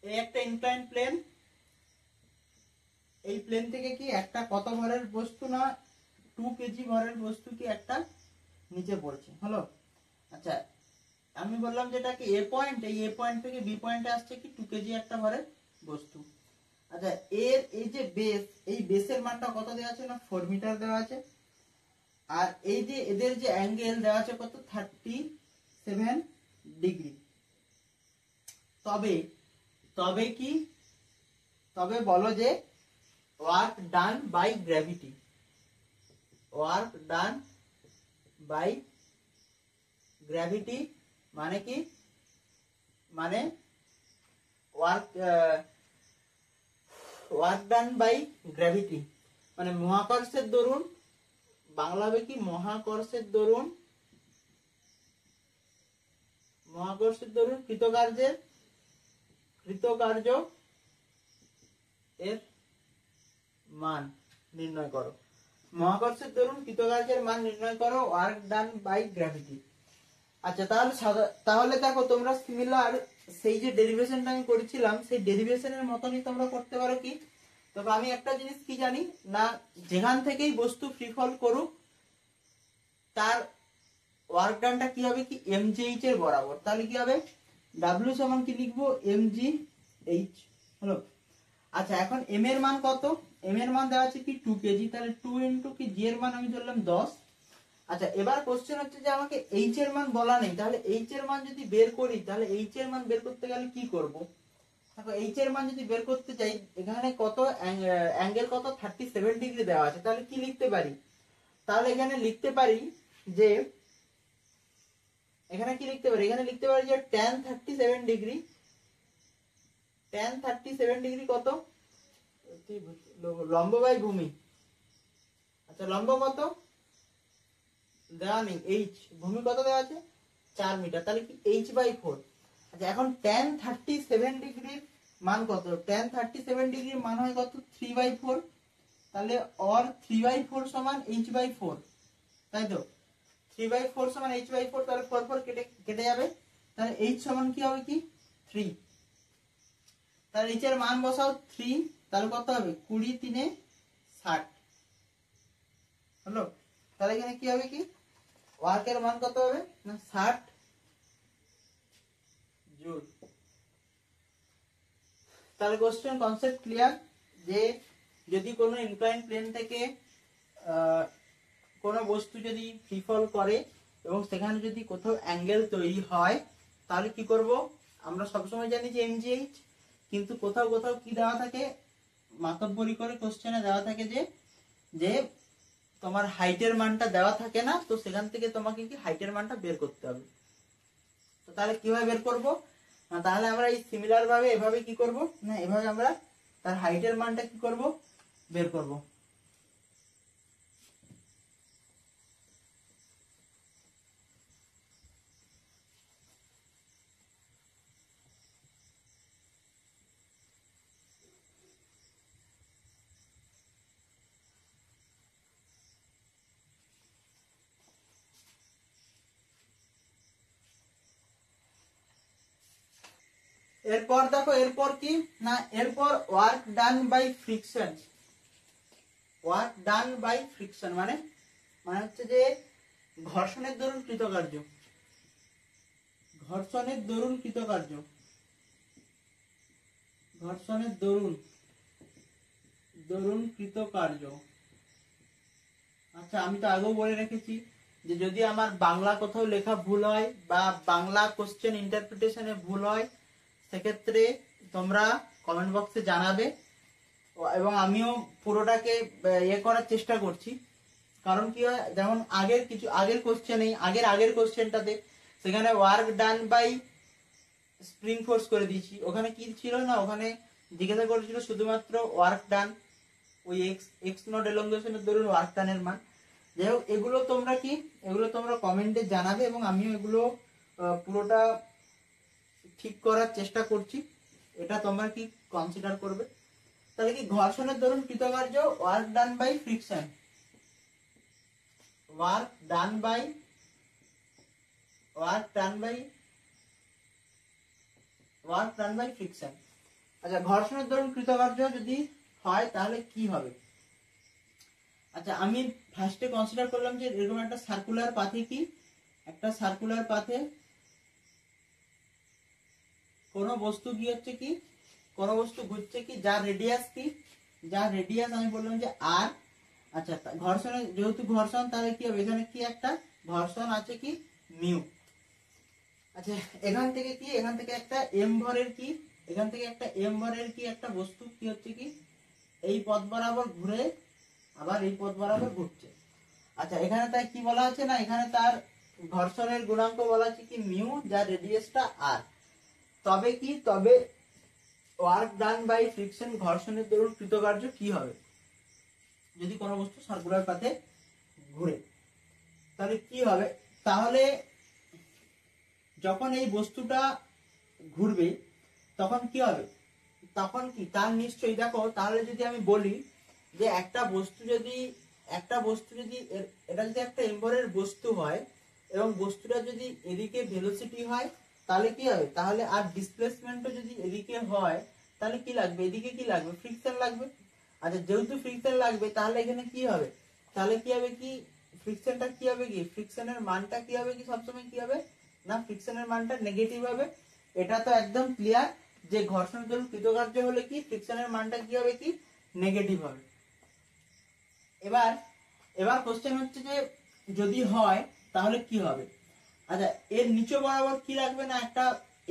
এই একটা ইনক্লাইন প্লেন, এই প্লেন থেকে কি একটা কত ভরের বস্তু না 2 কেজি ভরের বস্তু কি একটা নিচে পড়ছে হলো। আচ্ছা আমি বললাম যেটা কি এ পয়েন্ট, এই এ পয়েন্ট থেকে বি পয়েন্টে আসছে কি 2 কেজি একটা ভরের বস্তু। আচ্ছা এই যে বেস, এই বেসের মানটা কত দেওয়া আছে না 4 মিটার দেওয়া আছে, আর এই যে এদের যে অ্যাঙ্গেল দেওয়া আছে কত 37 ডিগ্রি। তবে বলো যে ওয়ার্ক ডান বাই গ্র্যাভিটি, মানে কি, মানে ওয়ার্ক ডান বাই গ্র্যাভিটি মানে মহাকর্ষের দরুন, বাংলা হবে কি মহাকর্ষের দরুন কৃতকার্য এর মান নির্ণয় করো। মহাকর্ষের দরুন কৃতকার্যের মান নির্ণয় করো ওয়ার্ক ডান বাই গ্র্যাভিটি। আচ্ছা তাহলে দেখো তোমরা সিমিলার সেই যে ডেরিভেশনটা আমি করেছিলাম সেই ডেরিভেশনের মতনই তোমরা করতে পারো কি, তবে আমি একটা জিনিস কি জানি না, যেখান থেকেই বস্তু ফ্রি ফল করুক তার ওয়ার্ক ডানটা কি হবে কি mgh এর বরাবর। তাহলে কি হবে w সমান কি লিখবো mgh হলো। আচ্ছা এখন m এর মান কত, m এর মান দেওয়া আছে কি 2 কেজি, তাহলে 2 ইনটু কি g এর মান আমি ধরলাম 10। আচ্ছা এবার কোশ্চেন হচ্ছে যে আমাকে h এর মান বলা নেই, তাহলে h এর মান যদি বের করি তাহলে h এর মান বের করতে গেলে কি করব। দেখো h এর মান যদি বের করতে চাই এখানে কত অ্যাঙ্গেল কত 37 ডিগ্রি দেওয়া আছে, তাহলে কি লিখতে পারি, তাহলে এখানে লিখতে পারি যে এখানে যে tan 37 ডিগ্রি কত লম্ব বাই ভূমি। আচ্ছা লম্ব কত দেওয়া নেই, h ভূমি কত দেওয়া আছে 4 মিটার, তাহলে কি h/4। আচ্ছা এখন tan 37 ডিগ্রির মান কত, tan 37 ডিগ্রির মান হয় কত 3/4, তাহলে or 3/4 সমান h/4, তাই তো 3/4 সমান h/4, তাহলে 4 কেটে যাবে, তাহলে h সমান কি হবে কি 3, তাহলে h এর মান বসাও 3, তাহলে কত হবে 20 3 60 হলো। তাহলে এখানে কি হবে কি ওয়ার্কের মান কত হবে না 60 জুল। তাহলে কোশ্চেন কনসেপ্ট ক্লিয়ার, যে যদি কোনো ইনক্লাইন প্লেন থেকে কোনো বস্তু যদি ফ্রি ফল করে এবং সেখানে যদি কোথাও অ্যাঙ্গেল তৈরি হয় তাহলে কি করব, আমরা সবসময় জানি যে MGH, কিন্তু কোথাও কোথাও কি দেওয়া থাকে, মাতব্বরি করে কোশ্চেনে দেওয়া থাকে যে যে তোমার হাইটের মানটা দেওয়া থাকে না, তো সেখান থেকে তোমাকে কি হাইটের মানটা বের করতে হবে। তো তাহলে কিভাবে বের করব, তাহলে আমরা এই সিমিলার ভাবে এভাবে কি করব না, এভাবে আমরা তার হাইটের মানটা কি করব, বের করব। এরপর দেখো, এরপর কি না, এরপর work done by friction. Work done by friction মানে মানে হচ্ছে যে ঘর্ষণের দরুন কৃতকার্য, ঘর্ষণের দরুন কৃতকার্য, ঘর্ষণের দরুন দরুন কৃতকার্য। আচ্ছা, আমি তো আগেও বলে রেখেছি যে যদি আমার বাংলা কোথাও লেখা ভুল হয় বা বাংলা কোশ্চেন ইন্টারপ্রিটেশনে ভুল হয়, সেক্ষেত্রে তোমরা কমেন্ট বক্সে জানাবে, এবং আমিও পুরোটাকে ইয়ে করার চেষ্টা করছি। কারণ কি হয়, যেমন আগের কোশ্চেনেই আগের কোশ্চেনটাতে সেখানে work done by spring force করে দিয়েছি, ওখানে কি ছিল না, ওখানে জিজ্ঞাসা করেছিল শুধুমাত্র ওয়ার্ক ডান, ওই এক্স নট এলঙ্গেশনের ধরুন ওয়ার্ক ডানের মান। যাই হোক, এগুলো তোমরা কমেন্টে জানাবে, এবং আমিও এগুলো পুরোটা ঠিক করার চেষ্টা করছি, এটা তোমরা কি কনসিডার করবে। তাহলে কি ঘর্ষণের দরুন কৃতকার্য work done by friction, work done by friction. আচ্ছা, ঘর্ষণের দরুন কৃতকার্য যদি হয় তাহলে কি হবে। আচ্ছা, আমি ফার্স্টে কনসিডার করলাম যে এরকম একটা সার্কুলার পাথে কি, একটা সার্কুলার পাথে কোন বস্তু কি হচ্ছে কি, কোন বস্তু ঘুরছে কি, যার রেডিয়াস কি, যার রেডিয়াস আমি বললাম যে আর। আচ্ছা, ঘর্ষণের যেহেতু ঘর্ষণ, তাহলে কি হবে, এখানে কি একটা ঘর্ষণ আছে কি মিউ। আচ্ছা, এখান থেকে কি, এখান থেকে একটা এম ভরের কি, এখান থেকে একটা এম ভরের কি একটা বস্তু কি হচ্ছে কি এই পথ বরাবর ঘুরে আবার এই পথ বরাবর ঘুরছে। আচ্ছা, এখানে তাই কি বলা আছে না, এখানে তার ঘর্ষণের গুণাঙ্ক বলা আছে কি মিউ, যার রেডিয়াসটা আর। তবে কি, তবে ওয়ার্ক ডান বাই ফ্রিকশন, ঘর্ষণের দরুন কৃতকার্য কি হবে যদি কোনো বস্তু সার্কুলার পাথে ঘুরে, তাহলে কি হবে, তাহলে যখন এই বস্তুটা ঘুরবে তখন কি হবে, তখন কি তার নিশ্চয়ই দেখো, তাহলে যদি আমি বলি যে একটা বস্তু যদি এটা যদি একটা এম্বরের বস্তু হয় এবং বস্তুটা যদি এদিকে ভেলোসিটি হয়, তাহলে কি হবে, তাহলে আর ডিসপ্লেসমেন্টও যদি এদিকে হয়, তাহলে কি লাগবে, এদিকে কি লাগবে, ফ্রিকশন লাগবে। আচ্ছা, যেহেতু ফ্রিকশন লাগবে, তাহলে এখানে কি হবে, তাহলে কি হবে কি, ফ্রিকশনটা কি হবে কি, ফ্রিকশনের মানটা কি হবে কি, সবসময় কি হবে না, ফ্রিকশনের মানটা নেগেটিভ হবে। এটা তো একদম ক্লিয়ার যে ঘর্ষণ দরুন কৃতকার্য হলে কি ফ্রিকশনের মানটা কি হবে কি নেগেটিভ হবে। এবার কোশ্চেন হচ্ছে যে যদি হয় তাহলে কি হবে। আচ্ছা, এর নিচে বরাবর কি লাগবে না, একটা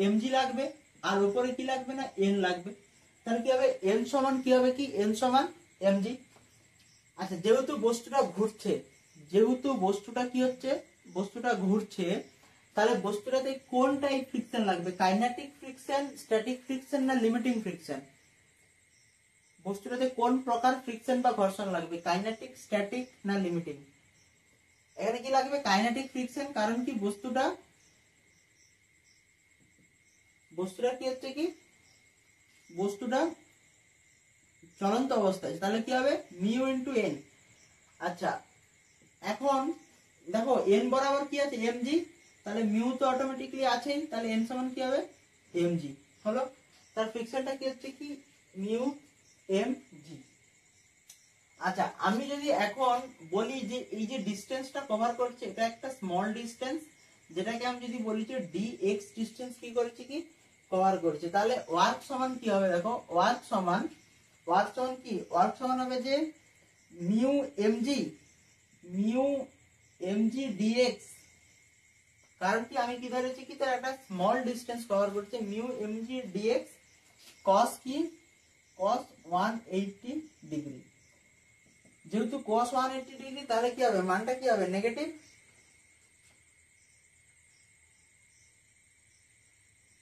এমজি লাগবে, আর উপরে কি লাগবে না, এন লাগবে। তাহলে কি হবে, এন সমান কি হবে কি, এন সমান এমজি। আচ্ছা, যেহেতু বস্তুটা ঘুরছে, যেহেতু বস্তুটা কি হচ্ছে, বস্তুটা ঘুরছে, তাহলে বস্তুটাতে কোন টাইপ ফ্রিকশন লাগবে, কাইনেটিক ফ্রিকশন, স্ট্যাটিক ফ্রিকশন না লিমিটিং ফ্রিকশন, বস্তুটাতে কোন প্রকার ফ্রিকশন বা ঘর্ষণ লাগবে, কাইনেটিক, স্ট্যাটিক না লিমিটিং। এখানে কি লাগবে, কাইনেটিক ফ্রিকশন, কারণ কি বস্তুটা কি হচ্ছে কি, বস্তুটা চলন্ত অবস্থায়, তাহলে কি হবে মিউ ইন্টু এন। আচ্ছা, এখন দেখো এন বরাবর কি আছে এমজি, তাহলে মিউ তো অটোমেটিকলি আছেই, তাহলে এন সমান কি হবে এমজি হলো, তার ফ্রিকশনটা কি হচ্ছে কি মিউ এম জি। আচ্ছা, আমি যদি এখন বলি যে এই যে ডিসটেন্সটা কভার করছে এটা একটা স্মল ডিসটেন্স, যেটাকে আমি যদি বলি যে ডি এক্স ডিসটেন্স কি করেছে কি কভার করছে, তাহলে ওয়ার্ক সমান কি হবে, দেখো ওয়ার্ক সমান কি, ওয়ার্ক সমান হবে যে মিউ এমজি ডিএক্স কারণ কি আমি কি ধরেছি কি তার একটা স্মল ডিস্টেন্স কভার করছে মিউ এমজি ডিএক্স কস কি কস 180 ডিগ্রি। যেহেতু cos 180 ডিগ্রি তাহলে কি হবে মানটা কি হবে নেগেটিভ।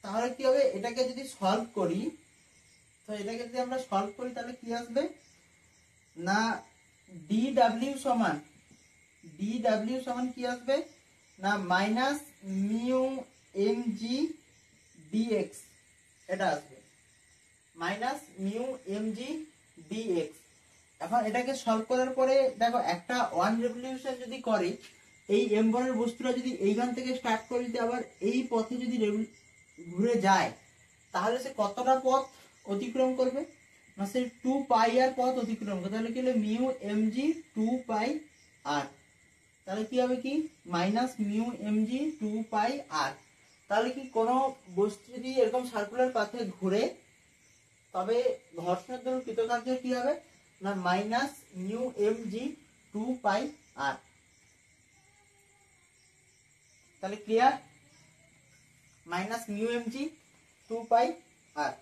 তাহলে কি হবে এটাকে যদি সলভ করি তো এটাকে যদি আমরা সলভ করি তাহলে কি আসবে না dw সমান কি আসবে না মাইনাস মিউ এমজি ডিএক্স, এটা আসবে মাইনাস মিউ এমজি ডিএক্স। এখন এটাকে সলভ করার পরে দেখো একটা ওয়ান রেভলিউশন যদি করে এই এম বর্ণের বস্তুটা যদি এইখান থেকে স্টার্ট করে যদি আবার এই পথে যদি ঘুরে যায় তাহলে সে কতটা পথ অতিক্রম করবে না সে 2 পাই আর পথ অতিক্রম করবে। তাহলে কি হলো মিউ এমজি 2 পাই আর, তাহলে কি হবে কি মাইনাস মিউ এমজি 2 পাই আর। তাহলে কি কোনো বস্তু যদি এরকম সার্কুলার পাথে ঘুরে তবে ঘর্ষণের দরুন কৃতকার্য কি হবে না মাইনাস মিউ এমজি 2 পাই আর। তাহলে ক্লিয়ার মাইনাস মিউ এমজি 2 পাই আর।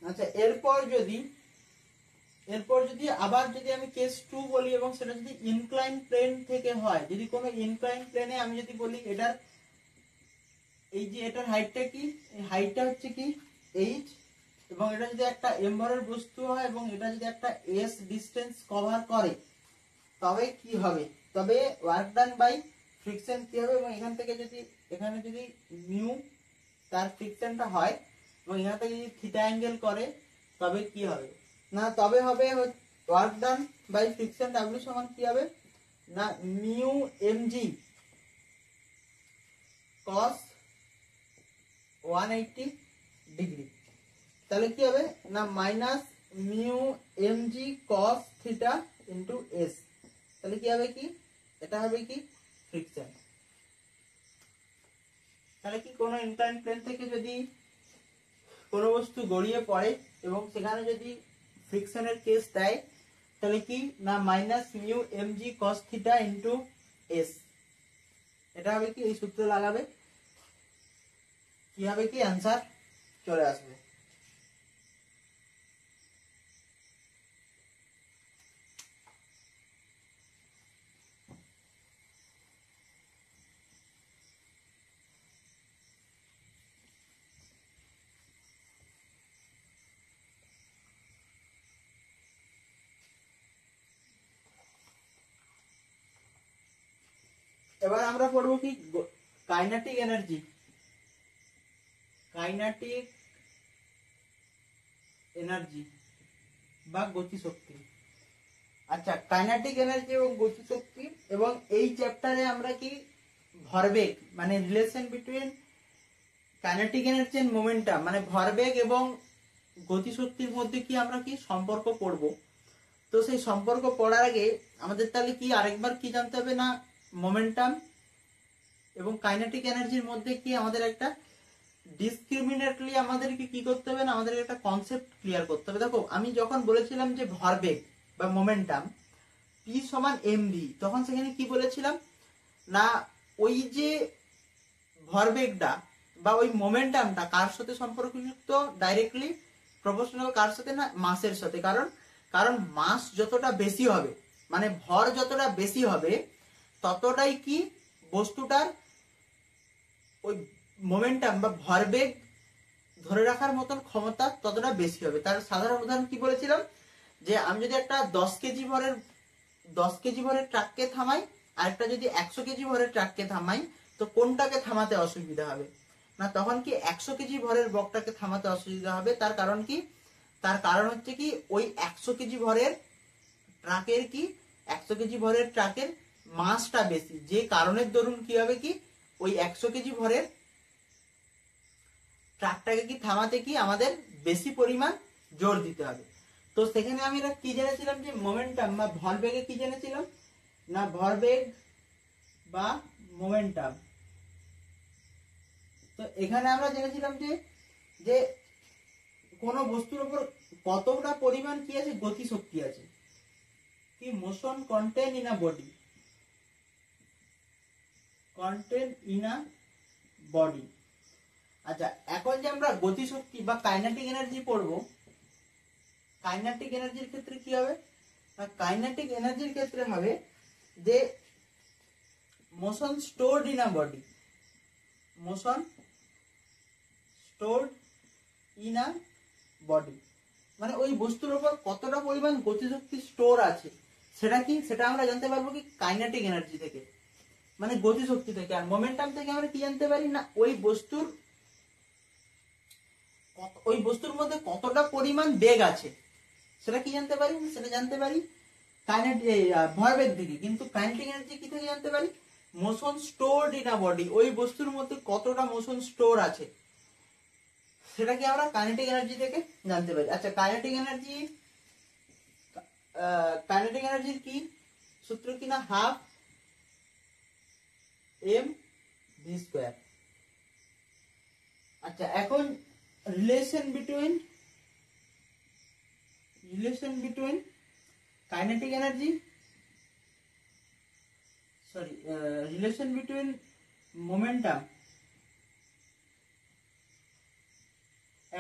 আচ্ছা এরপর যদি আবার যদি আমি কেস 2 বলি এবং সেটা যদি ইনক্লাইন প্লেন থেকে হয়, যদি কোনো ইনক্লাইন প্লেনে আমি যদি বলি এটার এই যে এটার হাইটটা কি এই হাইটটা হচ্ছে কি h এবং এটা যদি একটা m ভরের বস্তু হয় এবং এটা যদি একটা s ডিসটেন্স কভার করে তবে কি হবে তবে ওয়ার্ক ডান বাই ফ্রিকশন কি হবে এবং এখান থেকে যদি এখানে যদি মিউ তার ফ্রিকশনটা হয় এবং এখান থেকে যদি থিটা অ্যাঙ্গেল করে তবে কি হবে না তবে হবে work done by friction w সমান কি হবে না মিউ এমজি cos 180 ডিগ্রি। তাহলে কি হবে না minus mu MG cos theta into s। তাহলে কি হবে কি এটা হবে কি ফ্রিকশন। তাহলে কি কোনো ইনক্লাইন প্লেন থেকে যদি কোনো বস্তু গড়িয়ে পড়ে এবং সেখানে যদি ফ্রিকশনের কেস দেয় তাহলে কি না minus mu MG cos theta into s। এটা হবে কি এই সূত্র লাগাবে কি হবে কি आंसर চলে আসবে। এবার আমরা পড়বো কি কাইনেটিক এনার্জি, কাইনেটিক এনার্জি বা গতিশক্তি। আচ্ছা কাইনেটিক এনার্জি এবং গতিশক্তি এবং এই চ্যাপ্টারে আমরা কি ভরবেগ মানে relation between kinetic energy and momentum মানে ভরবেগ এবং গতিশক্তির মধ্যে কি আমরা কি সম্পর্ক পড়ব। তো সেই সম্পর্ক পড়ার আগে আমাদের তাহলে কি আরেকবার কি জানতে হবে না মোমেন্টাম এবং কাইনেটিক এনার্জির মধ্যে কি আমাদের একটা ডিসক্রিমিনেটলি আমাদেরকে কি করতে হবে না আমাদের একটা কনসেপ্ট ক্লিয়ার করতে হবে। দেখো আমি যখন বলেছিলাম যে ভরবেগ বা মোমেন্টাম p সমান mv তখন সেখানে কি বলেছিলাম না ওই যে ভরবেগটা বা ওই মোমেন্টামটা কার সাথে সম্পর্কযুক্ত ডাইরেক্টলি প্রপোর্শনাল কার সাথে না মাসের সাথে। কারণ মাস যতটা বেশি হবে মানে ভর যতটা বেশি হবে ততটাই কি বস্তুটার ওই মোমেন্টাম বা ভরবেগ ধরে রাখার মতন ক্ষমতা ততটা বেশি হবে। তার সাধারণ উদাহরণ কি বলেছিলাম যে আমি যদি একটা 10 কেজি ভরের ট্রাককে থামাই আর একটা যদি 100 কেজি ভরের ট্রাককে থামাই তো কোনটাকে থামাতে অসুবিধা হবে না তখন কি 100 কেজি ভরের বকটাকে থামাতে অসুবিধা হবে। তার কারণ কি তার কারণ হচ্ছে কি ওই 100 কেজি ভরের ট্রাকের কি 100 কেজি ভরের ট্রাকের মাসটা বেশি, যে কারণের দরুন কি হবে কি ওই 100 কেজি ভরের ট্রাকটাকে কি থামাতে কি আমাদের বেশি পরিমাণ জোর দিতে হবে। তো সেখানে আমি কি জেনেছিলাম যে মোমেন্টাম বা ভরবেগে কি জেনেছিলাম না, ভরবেগ বা মোমেন্টাম। তো এখানে আমরা জেনেছিলাম যে যে কোন বস্তুর উপর কতটা পরিমাণ কি আছে, গতি শক্তি আছে, কি motion contained in a body, contained in a body. আচ্ছা, এখন যে আমরা গতি শক্তি বা কাইনেটিক এনার্জি পড়বো, কাইনেটিক এনার্জির ক্ষেত্রে কি হবে, কাইনেটিক এনার্জির ক্ষেত্রে হবে যে motion stored in a body, motion stored in a body, মানে ওই বস্তুর উপর কতটা পরিমাণ গতিশক্তি স্টোর আছে সেটা কি, সেটা আমরা জানতে পারবো কি কাইনেটিক এনার্জি থেকে, মানে গতিশক্তি থেকে। আর মোমেন্টাম থেকে আমরা কি জানতে পারি না, ওই বস্তুর মধ্যে কতটা পরিমাণ বেগ আছে সেটা কি জানতে পারি, সেটা জানতে পারি ভরবেগ থেকে। কিন্তু কাইনেটিক এনার্জি কি থেকে জানতে পারি, motion stored in a body, ওই বস্তুর মধ্যে কতটা মোশন স্টোর আছে সেটা কি আমরা কাইনেটিক এনার্জি থেকে জানতে পারি। আচ্ছা, কাইনেটিক এনার্জির কি সূত্র কিনা, হাফ এম ভি স্কোয়ার। আচ্ছা, এখন relation between kinetic energy, relation between momentum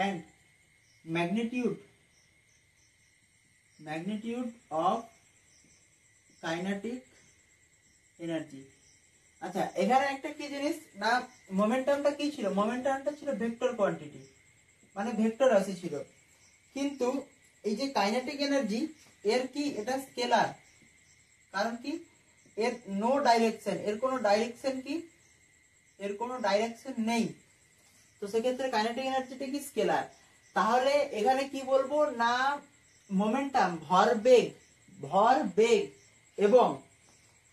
and magnitude of kinetic energy। আচ্ছা, এখানে একটা কি জিনিস না, মোমেন্টামটা কি ছিল, মোমেন্টামটা ছিল ভেক্টর কোয়ান্টিটি, মানে ভেক্টর রাশি ছিল। কিন্তু এই যে কাইনেটিক এনার্জি এর কি, এটা স্কেলার, কারণ কি এর নো ডাইরেকশন, এর কোনো ডাইরেকশন কি, এর কোনো ডাইরেকশন নেই। তো সেক্ষেত্রে কাইনেটিক এনার্জিটা কি স্কেলার। তাহলে এখানে কি বলবো না, মোমেন্টাম ভরবেগ এবং,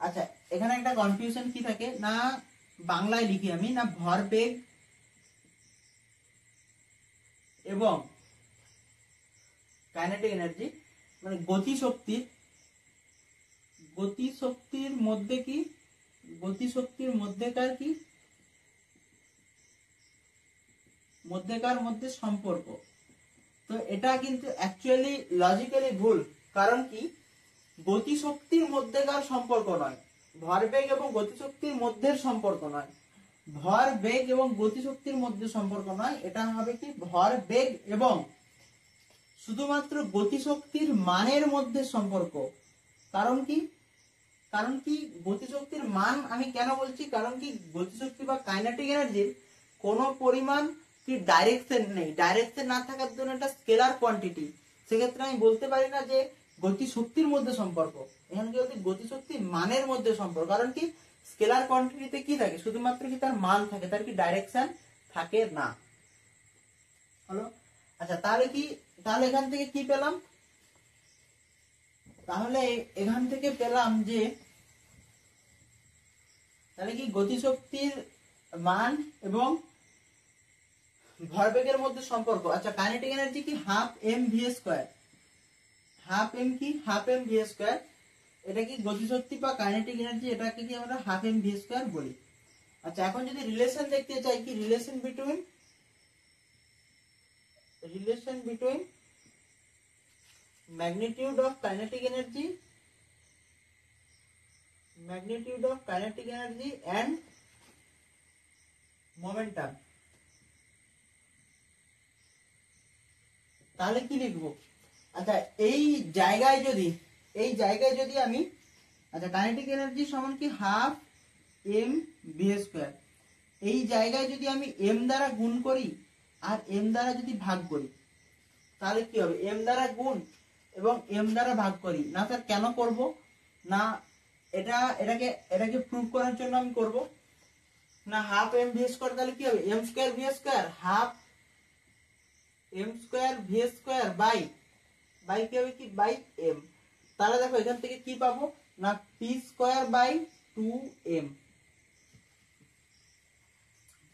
আচ্ছা এখানে একটা কনফিউশন কি থাকে না, বাংলায় লিখি আমি না, ভরবেগ এবং কাইনেটিক এনার্জি মানে গতিশক্তির মধ্যে কি, গতিশক্তির মধ্যেকার কি, মধ্যে সম্পর্ক। তো এটা কিন্তু অ্যাকচুয়ালি লজিক্যালি ভুল, কারণ কি গতিশক্তির মধ্যেকার সম্পর্ক নয়, ভরবেগ এবং গতিশক্তির মধ্যের সম্পর্ক নয়, ভরবেগ এবং গতিশক্তির মধ্যে সম্পর্ক নয়, এটা হবে কি ভরবেগ এবং শুধুমাত্র গতিশক্তির মানের মধ্যে সম্পর্ক। কারণ কি গতিশক্তির মান আমি কেন বলছি, কারণ কি গতিশক্তি বা কাইনেটিক এনার্জির কোনো পরিমাণ কি ডাইরেকশন নেই, ডাইরেকশন না থাকার জন্য এটা স্কেলার কোয়ান্টিটি। সেক্ষেত্রে আমি বলতে পারি না যে গতিশক্তির মধ্যে সম্পর্ক, এখানে কি বলতে গতিশক্তির মানের মধ্যে সম্পর্ক। কারণ কি স্কেলার কোয়ান্টিটিতে কি থাকে, শুধুমাত্র কি তার মান থাকে, তার কি ডাইরেকশন থাকে না। হলো, আচ্ছা তাহলে এখান থেকে কি পেলাম, তাহলে এখান থেকে পেলাম যে তাহলে কি গতিশক্তির মান এবং ভরবেগের মধ্যে সম্পর্ক। আচ্ছা, কাইনেটিক এনার্জি কি half m v square, half m v square, এটা কি গতিশক্তি বা কাইনেটিক এনার্জি, এটাকে কি আমরা হাফ এম ভি স্কয়ার বলি। আচ্ছা, এখন যদি রিলেশন দেখতে চাই কি, relation between magnitude of kinetic energy and momentum, তাহলে কি লিখবো। আচ্ছা, এই জায়গায় যদি আমি, আচ্ছা কাইনেটিক এনার্জি সমান কি হাফ এম ভি স্কয়ার, এই জায়গায় যদি আমি এম দ্বারা গুণ করি আর এম দ্বারা যদি ভাগ করি, তাহলে কি হবে, এম দ্বারা গুণ এবং এম দ্বারা ভাগ করি না স্যার, কেন করব না, এটাকে প্রুভ করার জন্য আমি করব না, হাফ এম ভি স্কয়ার, তাহলে কি হবে m square v square, half m square v square by কি হবে কি বাই এম। তাহলে দেখো এখান থেকে কি পাবো না p²/2m।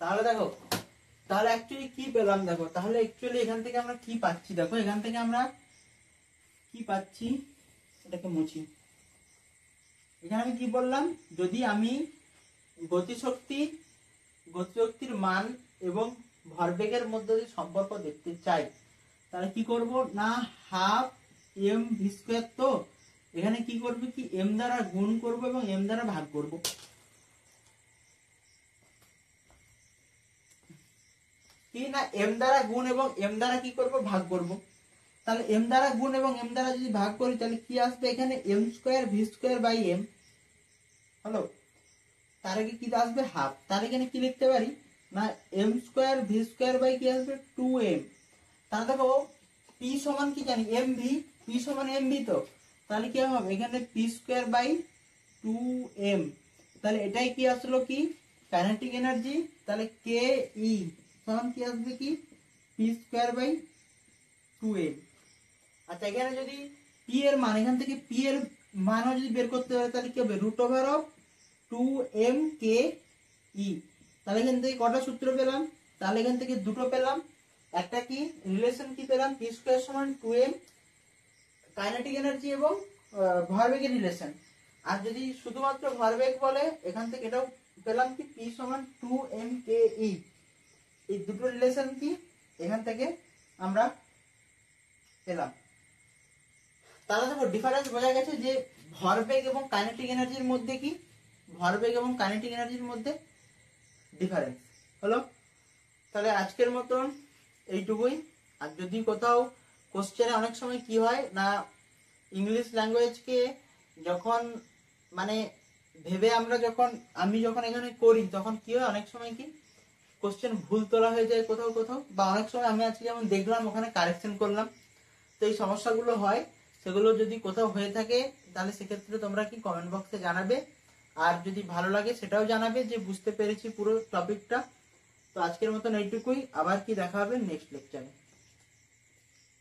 তাহলে দেখো, তাহলে অ্যাকচুয়ালি কি পেলাম দেখো, তাহলে অ্যাকচুয়ালি এখান থেকে আমরা কি পাচ্ছি দেখো, এখান থেকে আমরা কি পাচ্ছি, এটাকে মুছি। এখানে আমি কি বললাম, যদি আমি গতিশক্তির মান এবং ভরবেগের মধ্যে যদি সম্পর্ক দেখতে চাই, তাহলে কি করব না, হাফ এম ভি স্কোয়ার, তো এখানে কি করবে কি এম দ্বারা গুণ করব এবং এম দ্বারা ভাগ করব। কি না, এম দ্বারা গুণ এবং এম দ্বারা কি করব, ভাগ করব। তাহলে এম দ্বারা গুণ এবং এম দ্বারা যদি ভাগ করি, তাহলে কি আসবে এখানে m²v²/m। হলো, তার আগে কি আসবে হাফ, তার এখানে কি লিখতে পারি না m²v² কি আসবে 2m। তাহলে দেখো p সমান কি জানি mv, p সমান mv, তো তাহলে কি হবে এখানে p²/2m। তাহলে এটাই কি আসলো কি কাইনেটিক এনার্জি। তাহলে কে ই সমান কি আসবে কি p²/2m। আচ্ছা, এখানে যদি p এর মান, এখান থেকে p এর মানও যদি বের করতে পারে, তাহলে কি হবে √2mke। তাহলে এখান থেকে কটা সূত্র পেলাম, তাহলে এখান থেকে দুটো পেলাম। একটা কি রিলেশন কি পেলাম, p² সমান 2m কাইনেটিক এনার্জি এবং ভরবেগের রিলেশন। আর যদি শুধুমাত্র ভরবেগ বলে, এখান থেকে এটাও পেলাম কি p সমান 2mke। এই দুটো রিলেশন কি এখান থেকে আমরা পেলাম। তাহলে দেখো ডিফারেন্স বোঝা গেছে যে ভরবেগ এবং কাইনেটিক এনার্জির মধ্যে কি, ভরবেগ এবং কাইনেটিক এনার্জির মধ্যে ডিফারেন্স হলো। তাহলে আজকের মতন এইটুকুই। আর যদি কোথাও কোশ্চেনে অনেক সময় কি হয় না, ইংলিশ ল্যাঙ্গুয়েজকে যখন মানে ভেবে আমি যখন এখানে করি, তখন কি হয় অনেক সময় কি কোশ্চেন ভুল তোলা হয়ে যায় কোথাও কোথাও, বা অনেক সময় আমি আজকে যেমন দেখলাম ওখানে কারেকশন করলাম। তো এই সমস্যাগুলো হয়, সেগুলো যদি কোথাও হয়ে থাকে, তাহলে সেক্ষেত্রে তোমরা কি কমেন্ট বক্সে জানাবে। আর যদি ভালো লাগে সেটাও জানাবে যে বুঝতে পেরেছি পুরো টপিকটা। তো আজকের মতন এইটুকুই, আবার কি দেখা হবে নেক্সট লেকচারে।